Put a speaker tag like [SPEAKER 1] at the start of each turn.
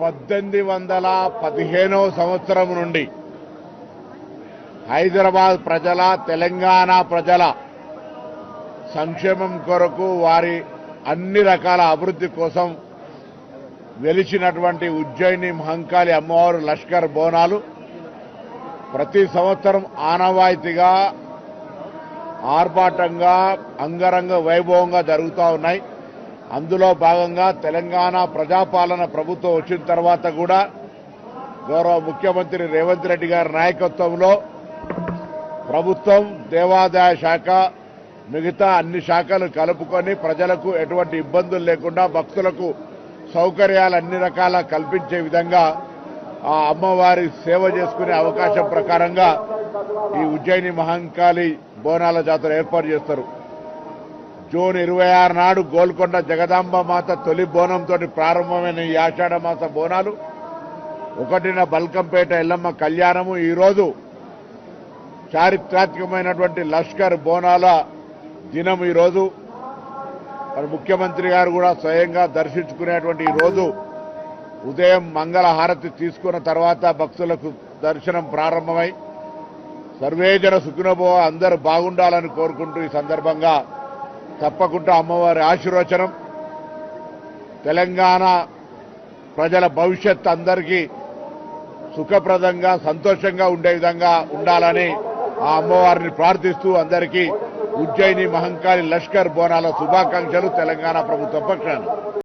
[SPEAKER 1] 1815వ సంవత్సరం నుండి హైదరాబాద్ ప్రజల తెలంగాణ ప్రజల సంక్షేమం కొరకు వారి అన్ని రకాల అభివృద్ధి కోసం వెలిచినటువంటి ఉజ్జయిని మహంకాళి అమ్మవారు లష్కర్ బోనాలు ప్రతి సంవత్సరం ఆనవాయితీగా ఆర్భాటంగా అంగరంగ వైభవంగా జరుగుతూ ఉన్నాయి. అందులో భాగంగా తెలంగాణ ప్రజాపాలన ప్రభుత్వం వచ్చిన తర్వాత కూడా గౌరవ ముఖ్యమంత్రి రేవంత్ రెడ్డి గారి నాయకత్వంలో ప్రభుత్వం దేవాదాయ శాఖ మిగతా అన్ని శాఖలు కలుపుకొని ప్రజలకు ఎటువంటి ఇబ్బందులు లేకుండా భక్తులకు సౌకర్యాలు అన్ని రకాల కల్పించే విధంగా ఆ అమ్మవారి సేవ చేసుకునే అవకాశం ప్రకారంగా ఈ ఉజ్జయిని మహంకాళి బోనాల జాతర ఏర్పాటు చేస్తారు. జూన్ 26 నాడు గోల్కొండ జగదాంబ మాత తొలి బోనంతో ప్రారంభమైన ఈ ఆషాఢ మాస బోనాలు 1న బల్కంపేట ఎల్లమ్మ కళ్యాణము ఈరోజు చారిత్రాత్మకమైనటువంటి లష్కర్ బోనాల దినం. ఈరోజు మరి ముఖ్యమంత్రి గారు కూడా స్వయంగా దర్శించుకునేటువంటి ఈ రోజు ఉదయం మంగళ హారతి తీసుకున్న తర్వాత భక్తులకు దర్శనం ప్రారంభమై సర్వేజన సుఖినోభవ అందరూ బాగుండాలని కోరుకుంటూ ఈ సందర్భంగా తప్పకుండా అమ్మవారి ఆశీర్వచనం తెలంగాణ ప్రజల భవిష్యత్ అందరికీ సుఖప్రదంగా సంతోషంగా ఉండే విధంగా ఉండాలని ఆ అమ్మవారిని ప్రార్థిస్తూ అందరికీ ఉజ్జయిని మహంకాళి లష్కర్ బోనాల శుభాకాంక్షలు తెలంగాణ ప్రభుత్వం పక్షాన.